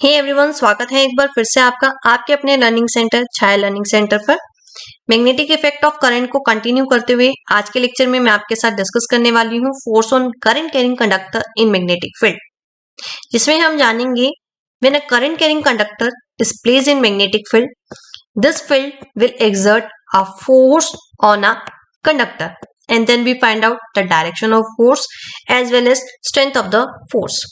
Hey everyone, स्वागत है एक बार फिर से आपका आपके अपने लर्निंग सेंटर छाया लर्निंग सेंटर पर। मैग्नेटिक इफेक्ट ऑफ करंट को कंटिन्यू करते हुए आज के लेक्चर में मैं आपके साथ डिस्कस करने वाली हूँ force on current carrying conductor in magnetic field, जिसमें हम जानेंगे when a current carrying conductor is placed in magnetic field, this field will exert a force on a conductor, and then we find out the direction of force as well as strength of the force.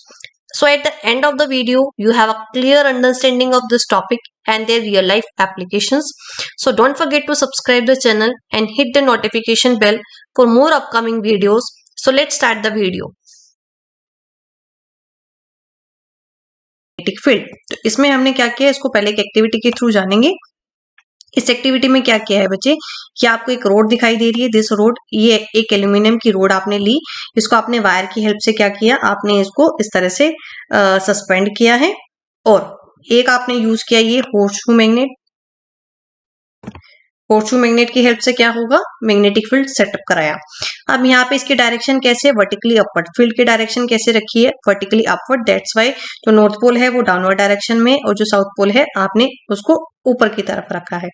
So at the end of the video, you have a clear understanding of this topic and their real life applications. So don't forget to subscribe the channel and hit the notification bell for more upcoming videos. So let's start the video. Magnetic field, तो इसमें हमने क्या किया, इसको पहले एक activity के through जानेंगे। इस एक्टिविटी में क्या किया है बच्चे कि आपको एक रोड दिखाई दे रही है। दिस रोड, ये एक एल्यूमिनियम की रोड आपने ली, इसको आपने वायर की हेल्प से क्या किया, आपने इसको इस तरह से सस्पेंड किया है। और एक आपने यूज किया ये होर्सशू मैग्नेट। होर्सशू मैग्नेट की हेल्प से क्या होगा, मैग्नेटिक फील्ड सेटअप कराया। अब यहाँ पे इसकी डायरेक्शन कैसे, वर्टिकली अपवर्ड। फील्ड की डायरेक्शन कैसे रखी है, वर्टिकली अपवर्ड। दैट्स वाई जो नॉर्थ पोल है वो डाउनवर्ड डायरेक्शन में और जो साउथ पोल है आपने उसको ऊपर की तरफ रखा है।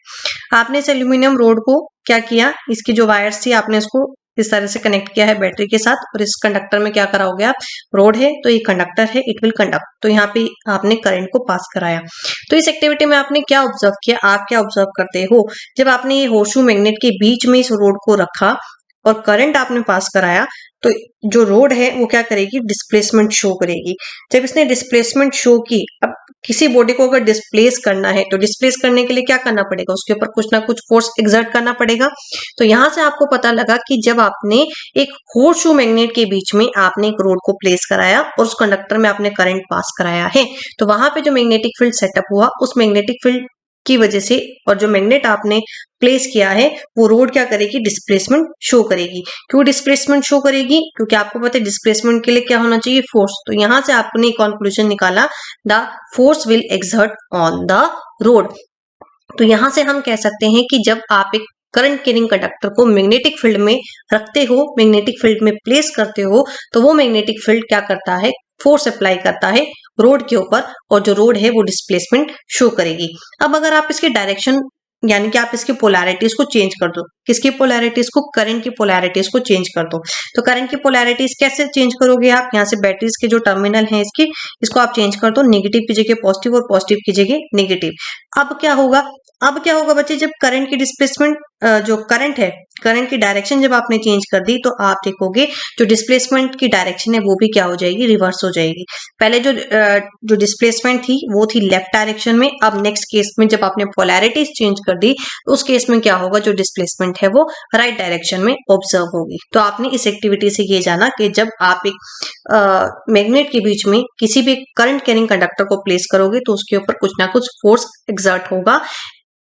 आपने इस एल्यूमिनियम रोड को क्या किया, इसकी जो वायर्स थी आपने इसको इस तरह से कनेक्ट किया है बैटरी के साथ, और इस कंडक्टर में क्या कराओगे आप, रोड है तो ये कंडक्टर है, इट विल कंडक्ट, तो यहाँ पे आपने करंट को पास कराया। तो इस एक्टिविटी में आपने क्या ऑब्जर्व किया, आप क्या ऑब्जर्व करते हो, जब आपने ये होर्सशू मैग्नेट के बीच में इस रोड को रखा और करंट आपने पास कराया, तो जो रोड है वो क्या करेगी, डिस्प्लेसमेंट शो करेगी। जब इसने डिस्प्लेसमेंट शो की, अब किसी बॉडी को अगर डिस्प्लेस करना है तो डिस्प्लेस करने के लिए क्या करना पड़ेगा, उसके ऊपर कुछ ना कुछ फोर्स एक्सर्ट करना पड़ेगा। तो यहां से आपको पता लगा कि जब आपने एक होर्सशू मैग्नेट के बीच में आपने एक रोड को प्लेस कराया और उस कंडक्टर में आपने करंट पास कराया है, तो वहां पे जो मैग्नेटिक फील्ड सेटअप हुआ, उस मैग्नेटिक फील्ड की वजह से और जो मैग्नेट आपने प्लेस किया है वो रोड क्या करेगी, डिस्प्लेसमेंट शो करेगी। क्यों डिस्प्लेसमेंट शो करेगी, क्योंकि आपको पता है डिस्प्लेसमेंट के लिए क्या होना चाहिए, फोर्स। तो यहां से आपने कंक्लूजन निकाला, the force will exert on the road. तो यहां से हम कह सकते हैं कि जब आप एक करंट कैरिंग कंडक्टर को मैग्नेटिक फील्ड में रखते हो, मैग्नेटिक फील्ड में प्लेस करते हो, तो वो मैग्नेटिक फील्ड क्या करता है, फोर्स अप्लाई करता है रोड के ऊपर, और जो रोड है वो डिस्प्लेसमेंट शो करेगी। अब अगर आप इसकी डायरेक्शन यानी कि आप इसकी पोलैरिटीज को चेंज कर दो, किसकी पोलैरिटीज को, करंट की पोलैरिटीज को चेंज कर दो, तो करंट की पोलैरिटीज कैसे चेंज करोगे आप, यहाँ से बैटरीज के जो टर्मिनल हैं इसको आप चेंज कर दो, नेगेटिव की जगह पॉजिटिव और पॉजिटिव की जगह नेगेटिव। अब क्या होगा, बच्चे, जब करंट की डिस्प्लेसमेंट जो करंट है, करंट की डायरेक्शन जब आपने चेंज कर दी, तो आप देखोगे जो डिस्प्लेसमेंट की डायरेक्शन है वो भी क्या हो जाएगी, रिवर्स हो जाएगी। पहले जो डिस्प्लेसमेंट थी वो थी लेफ्ट डायरेक्शन में, अब नेक्स्ट केस में जब आपने पोलैरिटीज चेंज कर दी, उस केस में क्या होगा, जो डिस्प्लेसमेंट है वो राइट डायरेक्शन में ऑब्जर्व होगी। तो आपने इस एक्टिविटी से ये जाना कि जब आप एक मैग्नेट के बीच में किसी भी करंट कैरिंग कंडक्टर को प्लेस करोगे तो उसके ऊपर कुछ ना कुछ फोर्स एक्सर्ट होगा।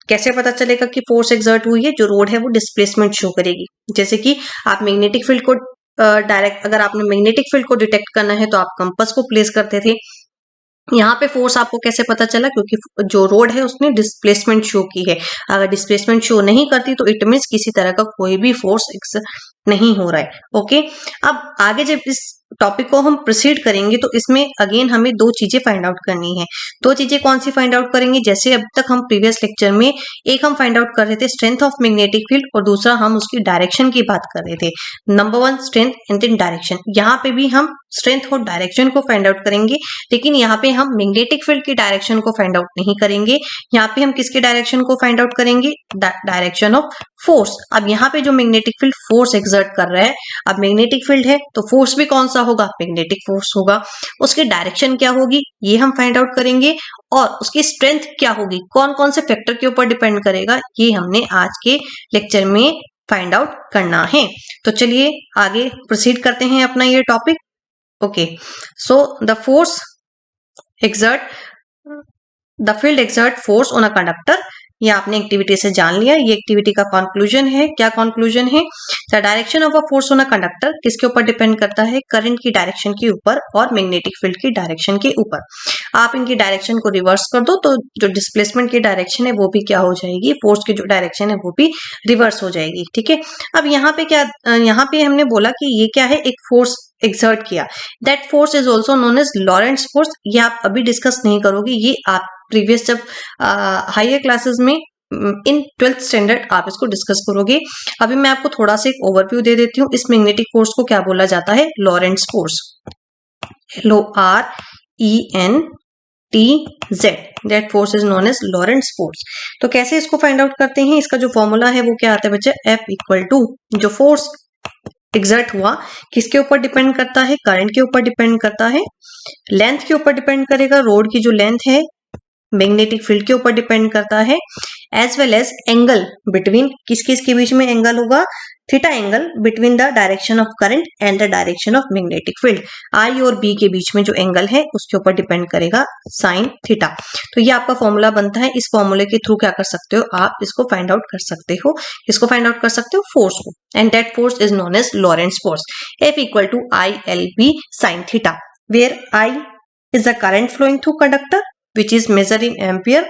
कैसे पता चलेगा कि फोर्स एक्सर्ट हुई है, जो रोड है वो डिस्प्लेसमेंट शो करेगी। जैसे कि आप मैग्नेटिक फील्ड को डायरेक्ट, अगर आपने मैग्नेटिक फील्ड को डिटेक्ट करना है तो आप कंपास को प्लेस करते थे। यहाँ पे फोर्स आपको कैसे पता चला, क्योंकि जो रोड है उसने डिस्प्लेसमेंट शो की है। अगर डिस्प्लेसमेंट शो नहीं करती तो इट मीन्स किसी तरह का कोई भी फोर्स नहीं हो रहा है। ओके, अब आगे जब इस टॉपिक को हम प्रोसीड करेंगे तो इसमें अगेन हमें दो चीजें फाइंड आउट करनी है। दो चीजें कौन सी फाइंड आउट करेंगे, जैसे अब तक हम प्रीवियस लेक्चर में एक हम फाइंड आउट कर रहे थे स्ट्रेंथ ऑफ मैग्नेटिक फील्ड, और दूसरा हम उसकी डायरेक्शन की बात कर रहे थे। Number one strength and then direction. यहाँ पे भी हम स्ट्रेंथ और डायरेक्शन को फाइंड आउट करेंगे, लेकिन यहाँ पे हम मैग्नेटिक फील्ड की डायरेक्शन को फाइंड आउट नहीं करेंगे। यहाँ पे हम किसके डायरेक्शन को फाइंड आउट करेंगे, डायरेक्शन ऑफ फोर्स। अब यहाँ पे जो मैग्नेटिक फील्ड फोर्स एक्सर्ट कर रहा है, अब मैग्नेटिक फील्ड है तो फोर्स भी कौन सा होगा, मैग्नेटिक फोर्स होगा। उसकी डायरेक्शन क्या होगी ये हम फाइंड आउट करेंगे, और उसकी स्ट्रेंथ क्या होगी, कौन कौन से फैक्टर के ऊपर डिपेंड करेगा, ये हमने आज के लेक्चर में फाइंड आउट करना है। तो चलिए आगे प्रोसीड करते हैं अपना ये topic. Okay, so the field exert force on a conductor, ये आपने एक्टिविटी से जान लिया। ये एक्टिविटी का कंक्लूजन है। क्या कंक्लूजन है, the direction of a force on a conductor किसके ऊपर डिपेंड करता है, करंट की डायरेक्शन के ऊपर और मैग्नेटिक फील्ड की डायरेक्शन के ऊपर। आप इनकी डायरेक्शन को रिवर्स कर दो तो जो डिस्प्लेसमेंट की डायरेक्शन है वो भी क्या हो जाएगी, फोर्स की जो डायरेक्शन है वो भी रिवर्स हो जाएगी। ठीक है, अब यहाँ पे हमने बोला कि ये क्या है, एक फोर्स एक्सर्ट किया, that force is also known as Lorentz force. ये आप अभी डिस्कस नहीं करोगे, ये आप प्रीवियस जब हायर क्लासेस में इन 12th स्टैंडर्ड आप इसको डिस्कस करोगे। अभी मैं आपको थोड़ा सा एक ओवरव्यू दे देती हूँ। इस मैग्नेटिक फोर्स को क्या बोला जाता है? Lorentz force, LORENTZ, that force is known as Lorentz force. तो कैसे इसको फाइंड आउट करते हैं? इसका जो फॉर्मूला है वो क्या आता है बच्चे? F इक्वल टू, जो फोर्स एग्जर्ट हुआ किसके ऊपर डिपेंड करता है? करंट के ऊपर डिपेंड करता है, लेंथ के ऊपर डिपेंड करेगा, रोड की जो लेंथ है, मैग्नेटिक फील्ड के ऊपर डिपेंड करता है, as well as angle between, किस किस के बीच में एंगल होगा? Theta angle between the direction of current and the direction of magnetic field. I और बी के बीच में जो एंगल है उसके ऊपर डिपेंड करेगा साइन थीटा। तो ये आपका फॉर्मूला बनता है। इस फॉर्मूले के थ्रू क्या कर सकते हो? आप इसको फाइंड आउट कर सकते हो। इसको फाइंड आउट कर सकते हो? फोर्स को। And that force is known as Lorentz force. F equal to ILB sine theta, where I is the current flowing through conductor which is measured in ampere.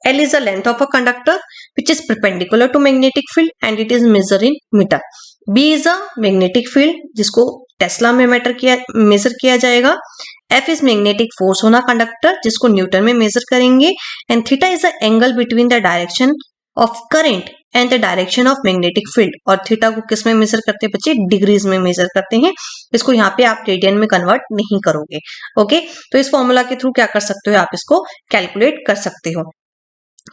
L is the length of a conductor which is perpendicular to magnetic field and it is measured in meter. B is a magnetic field जिसको Tesla में major किया जाएगा. F is magnetic force on a conductor जिसको Newton में major करेंगे. And theta is the angle between the direction of current and the direction of magnetic field. और theta को किस में मेजर करते हैं बच्चे? डिग्रीज में मेजर करते हैं. इसको यहाँ पे आप रेडियन में कन्वर्ट नहीं करोगे. ओके, तो इस फॉर्मूला के थ्रू क्या कर सकते हो? आप इसको कैलकुलेट कर सकते हो.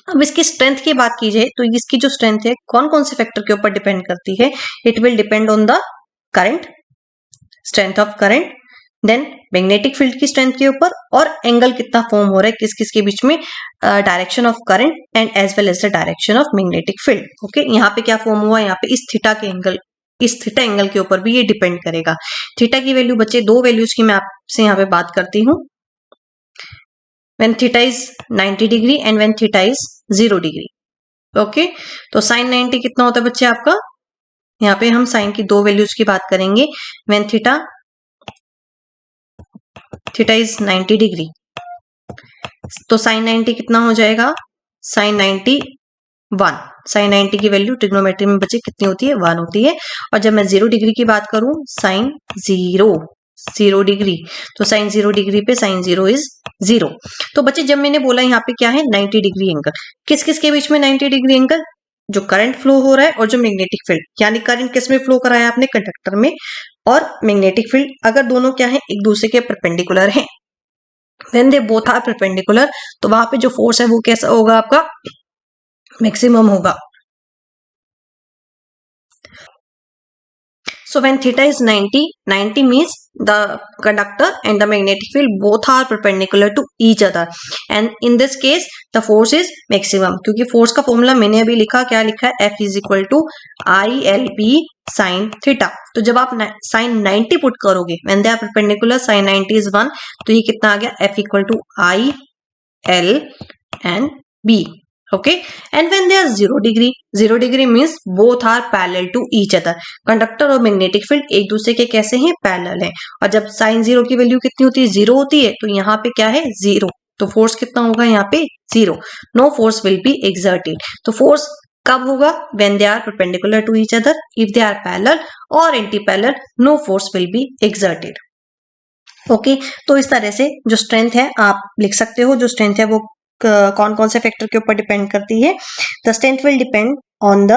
अब इसकी स्ट्रेंथ की बात की जाए तो इसकी जो स्ट्रेंथ है कौन कौन से फैक्टर के ऊपर डिपेंड करती है? It will depend on the current, strength of current, then magnetic field की स्ट्रेंथ के ऊपर, और एंगल कितना फॉर्म हो रहा है किस किस के बीच में, direction of current and as well as the direction of magnetic field. Okay, यहाँ पे क्या फॉर्म हुआ? यहाँ पे इस थीटा के एंगल, इस थीटा एंगल के ऊपर भी ये डिपेंड करेगा. थीटा की वैल्यू बच्चे, दो वैल्यूज की मैं आपसे यहाँ पे बात करती हूँ. When theta is 90 degree and when theta is 0 degree. Okay, तो साइन 90 कितना होता है बच्चे आपका? यहाँ पे हम साइन की दो वैल्यूज की बात करेंगे. व्हेन थीटा इज 90 डिग्री, तो साइन 90 कितना हो जाएगा? साइन 90 1. साइन 90 की वैल्यू ट्रिग्नोमेट्री में बच्चे कितनी होती है? 1 होती है. और जब मैं 0 डिग्री की बात करूं, साइन 0 डिग्री, तो साइन 0 डिग्री पे साइन 0 इज 0. तो बच्चे जब मैंने बोला यहाँ पे क्या है? 90 डिग्री एंगल. किस किस के बीच में 90 डिग्री एंगल? जो करंट फ्लो हो रहा है और जो मैग्नेटिक फील्ड, यानी करंट किस में फ्लो कराया आपने? कंडक्टर में. और मैग्नेटिक फील्ड अगर दोनों क्या है? एक दूसरे के परपेंडिकुलर हैं, when they both are perpendicular, तो वहां पे जो फोर्स है वो कैसा होगा? आपका मैक्सिमम होगा. So when theta is 90 means the conductor and the magnetic field both are perpendicular to each other, and in this case the force is maximum. क्योंकि force का फॉर्मूला मैंने अभी लिखा, क्या लिखा है? F is equal to ILB sin theta. तो जब आप sin 90 पुट करोगे, when they are perpendicular, sin 90 is 1, तो ये कितना आ गया? F equal to IL and B. Okay, and when they are 0 degree means both are parallel to each other. Conductor और magnetic field एक दूसरे के कैसे हैं? पैरेलल हैं. और जब साइन 0 की वैल्यू कितनी होती है? 0 होती है. तो यहाँ पे क्या है? 0. तो फोर्स कितना होगा यहाँ पे? 0. No force will be exerted. तो फोर्स कब होगा? when they are perpendicular to each other. if they are parallel or anti-parallel, no force will be exerted. Okay, तो इस तरह से जो स्ट्रेंथ है आप लिख सकते हो. जो स्ट्रेंथ है वो कौन कौन से फैक्टर के ऊपर डिपेंड करती है? The strength will depend on the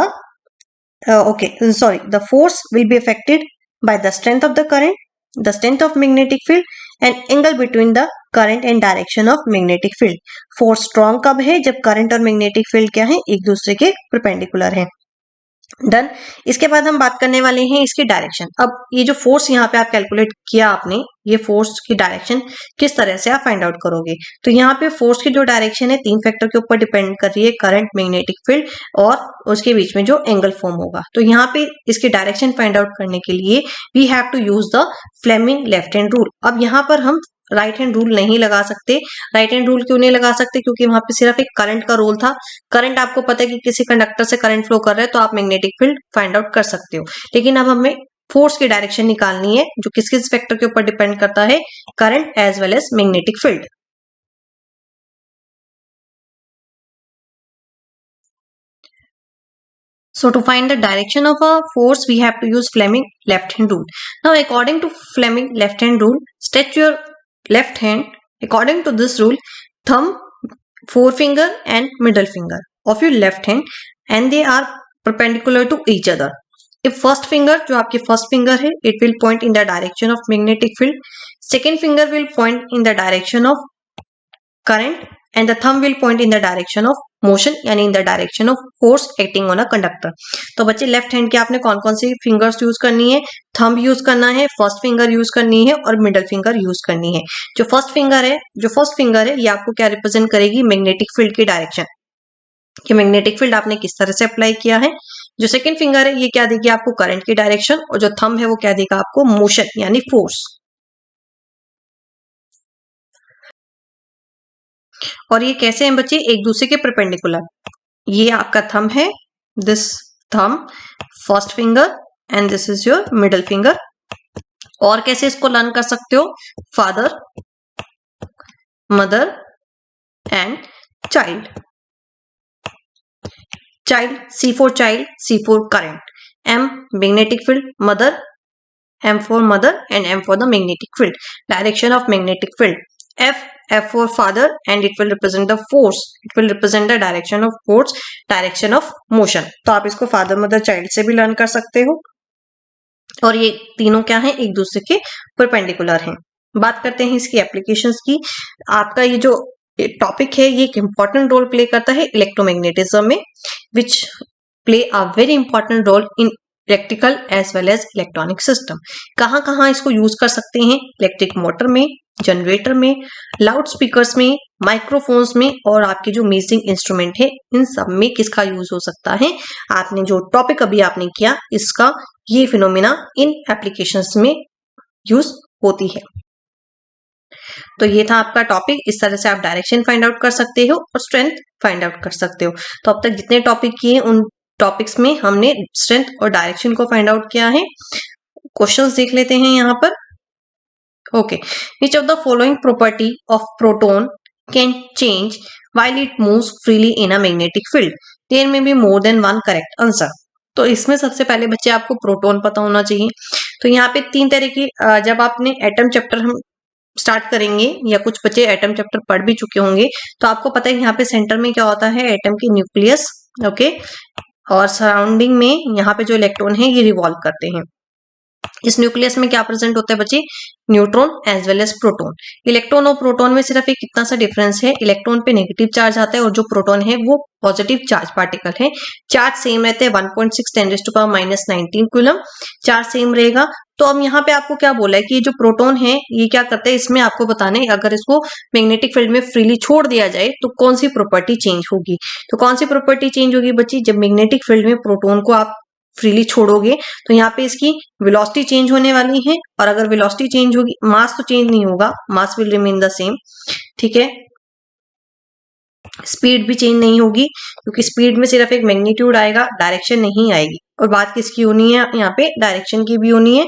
the force will be affected by the strength of the current, the strength of magnetic field and angle between the current and direction of magnetic field. Force strong कब है? जब current और magnetic field क्या है? एक दूसरे के perpendicular है. डन. इसके बाद हम बात करने वाले हैं इसकी डायरेक्शन. अब ये जो फोर्स यहाँ पे आप कैलकुलेट किया आपने, ये फोर्स की डायरेक्शन किस तरह से आप फाइंड आउट करोगे? तो यहाँ पे फोर्स की जो डायरेक्शन है 3 फैक्टर के ऊपर डिपेंड कर रही है, करंट, मैग्नेटिक फील्ड और उसके बीच में जो एंगल फॉर्म होगा. तो यहाँ पे इसकी डायरेक्शन फाइंड आउट करने के लिए we have to use the Fleming left hand rule. अब यहाँ पर हम राइट हैंड रूल नहीं लगा सकते. राइट हैंड रूल क्यों नहीं लगा सकते? क्योंकि वहां पे सिर्फ एक करंट का रोल था. करंट आपको पता है कि किसी कंडक्टर से करंट फ्लो कर रहा है तो आप मैग्नेटिक फील्ड फाइंड आउट कर सकते हो. लेकिन अब हमें फोर्स की डायरेक्शन निकालनी है जो किस किस फैक्टर के ऊपर डिपेंड करता है? Current as well as magnetic field. So to find the direction of a force, we have to use Fleming left hand rule. Now according to Fleming left hand rule, stretch your left hand according to this rule, thumb, forefinger and middle finger of your left hand, and they are perpendicular to each other. If first finger, जो आपकी first finger है, it will point in the direction of magnetic field. Second finger will point in the direction of current, and the thumb will point in the direction of motion, यानी in the direction of force acting on a conductor. तो बच्चे left hand के आपने कौन कौन सी fingers use करनी है? Thumb use करना है, फर्स्ट फिंगर यूज करनी है और मिडल फिंगर यूज करनी है. जो फर्स्ट फिंगर है ये आपको क्या रिप्रेजेंट करेगी? मैग्नेटिक फील्ड की डायरेक्शन, कि मैग्नेटिक फील्ड आपने किस तरह से अप्लाई किया है. जो सेकंड फिंगर है ये क्या देगी आपको? करंट की डायरेक्शन. और जो थंब है वो क्या देगा आपको? मोशन यानी फोर्स. और ये कैसे हैं बच्चे? एक दूसरे के परपेंडिकुलर. ये आपका थंब है, this thumb first finger, and this is your middle finger. और कैसे इसको लर्न कर सकते हो? Father, mother and child. Child, C for child, C for current. M magnetic field, mother, M for mother and M for the magnetic field. Direction of magnetic field. F for father, and it will represent the force. It will represent the direction of force, direction of motion. तो आप इसको father, mother, child से भी learn कर सकते हो. और ये तीनों क्या हैं? एक दूसरे के परपेंडिकुलर हैं. बात करते हैं इसकी एप्लीकेशंस की. आपका ये जो टॉपिक है ये एक इंपॉर्टेंट रोल प्ले करता है इलेक्ट्रोमैग्नेटिज्म में, which play a very important role in electrical as well as electronic system. कहाँ कहाँ इसको यूज कर सकते हैं? इलेक्ट्रिक मोटर में, जनरेटर में, लाउड स्पीकर्स में, माइक्रोफोन्स में, और आपके जो म्यूजिक इंस्ट्रूमेंट है इन सब में किसका यूज हो सकता है? आपने जो टॉपिक अभी आपने किया इसका ये फिनोमिना इन एप्लीकेशंस में यूज होती है. तो ये था आपका टॉपिक. इस तरह से आप डायरेक्शन फाइंड आउट कर सकते हो और स्ट्रेंथ फाइंड आउट कर सकते हो. तो अब तक जितने टॉपिक किए उन टॉपिक्स में हमने स्ट्रेंथ और डायरेक्शन को फाइंड आउट किया है. क्वेश्चंस देख लेते हैं यहाँ पर. Okay, which of the following property of proton can change while it moves freely in a magnetic field? There may be more than one correct answer. तो इसमें सबसे पहले बच्चे आपको प्रोटॉन पता होना चाहिए. तो यहाँ पे तीन तरह की, जब आपने एटम चैप्टर हम स्टार्ट करेंगे या कुछ बच्चे एटम चैप्टर पढ़ भी चुके होंगे तो आपको पता है यहाँ पे सेंटर में क्या होता है? एटम की न्यूक्लियस. ओके, और सराउंडिंग में यहाँ पे जो इलेक्ट्रॉन है ये रिवॉल्व करते हैं. इस न्यूक्लियस में क्या प्रेजेंट होता है बच्चे? Neutron as well as proton. Electron और प्रोटॉन में सिर्फ एक कितना सा डिफरेंस है? इलेक्ट्रॉन पे नेगेटिव चार्ज आता है और जो प्रोटॉन है वो पॉजिटिव चार्ज पार्टिकल है. चार्ज सेम रहते हैं, 1.6 10⁻⁹ कूलम चार्ज सेम रहेगा. तो अब यहाँ पे आपको क्या बोला है कि जो प्रोटॉन है ये क्या करते हैं? इसमें आपको बताना है अगर इसको मैग्नेटिक फील्ड में फ्रीली छोड़ दिया जाए तो कौन सी प्रॉपर्टी चेंज होगी. तो कौन सी प्रॉपर्टी चेंज होगी बच्ची? जब मैग्नेटिक फील्ड में प्रोटॉन को आप फ्रीली छोड़ोगे तो यहाँ पे इसकी वेलोसिटी चेंज होने वाली है. और अगर वेलोसिटी चेंज होगी, मास तो चेंज नहीं होगा, mass will remain the same. ठीक है, स्पीड भी चेंज नहीं होगी क्योंकि स्पीड में सिर्फ एक मैग्नीट्यूड आएगा, डायरेक्शन नहीं आएगी. और बात किसकी होनी है यहाँ पे? डायरेक्शन की भी होनी है.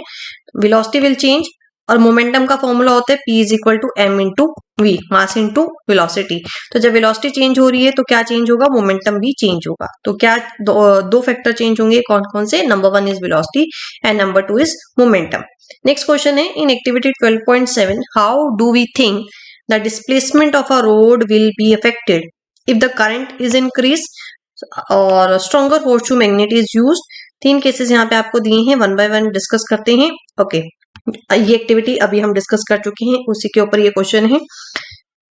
Velocity will change. और मोमेंटम का फॉर्मूला होता है P = m × v, mass into velocity. तो जब वेलोसिटी चेंज हो रही है तो क्या चेंज होगा? मोमेंटम भी चेंज होगा. तो क्या दो फैक्टर चेंज होंगे? कौन कौन से? Number 1 is velocity and number 2 is momentum. Next question है in activity 12.7, how do we think the displacement of a rod will be affected if the current is increase और stronger horseshoe magnet is used? 3 cases यहाँ पे आपको दिए हैं, 1 bye 1 discuss करते हैं. Okay, ये एक्टिविटी अभी हम डिस्कस कर चुके हैं, उसी के ऊपर ये क्वेश्चन है.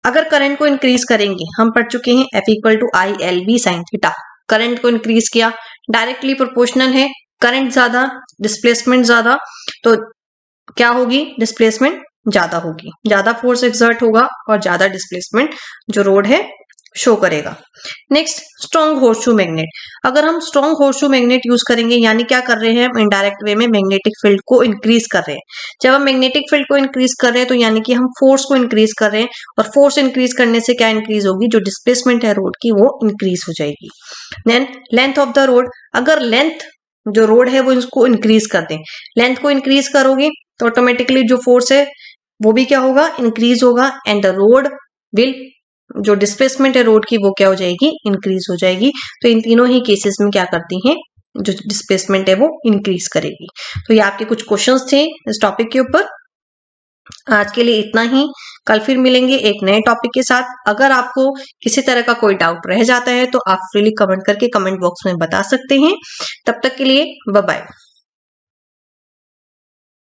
अगर करंट को इंक्रीज करेंगे, हम पढ़ चुके हैं F = I/L/V sin theta. Current को इंक्रीज किया, डायरेक्टली प्रोपोर्शनल है. करंट ज्यादा, डिस्प्लेसमेंट ज्यादा, तो क्या होगी? डिस्प्लेसमेंट ज्यादा होगी, ज्यादा फोर्स एक्सर्ट होगा और ज्यादा डिस्प्लेसमेंट जो रोड है शो करेगा. Next, strong horseshoe magnet. अगर हम स्ट्रॉन्ग होर्सशू मैग्नेट यूज करेंगे, यानी क्या कर रहे हैं? हम इनडायरेक्ट वे में मैग्नेटिक फील्ड को इंक्रीज कर रहे हैं. जब हम मैग्नेटिक फील्ड को इंक्रीज कर रहे हैं तो यानी कि हम फोर्स को इंक्रीज कर रहे हैं, और फोर्स इंक्रीज करने से क्या इंक्रीज होगी? जो डिस्प्लेसमेंट है रोड की वो इंक्रीज हो जाएगी. Then length of the road. अगर लेंथ जो रोड है वो इसको इंक्रीज कर दें, लेंथ को इंक्रीज करोगे तो ऑटोमेटिकली जो फोर्स है वो भी क्या होगा? इंक्रीज होगा. एंड द रोड विल, जो डिस्प्लेसमेंट है रोड की वो क्या हो जाएगी? इंक्रीज हो जाएगी. तो इन तीनों ही केसेस में क्या करती हैं? जो डिस्प्लेसमेंट है वो इंक्रीज करेगी। तो ये आपके कुछ क्वेश्चंस थे इस टॉपिक के ऊपर। आज के लिए इतना ही, कल फिर मिलेंगे एक नए टॉपिक के साथ। अगर आपको किसी तरह का कोई डाउट रह जाता है तो आप फ्रीली कमेंट करके कमेंट बॉक्स में बता सकते हैं। तब तक के लिए बाय बाय।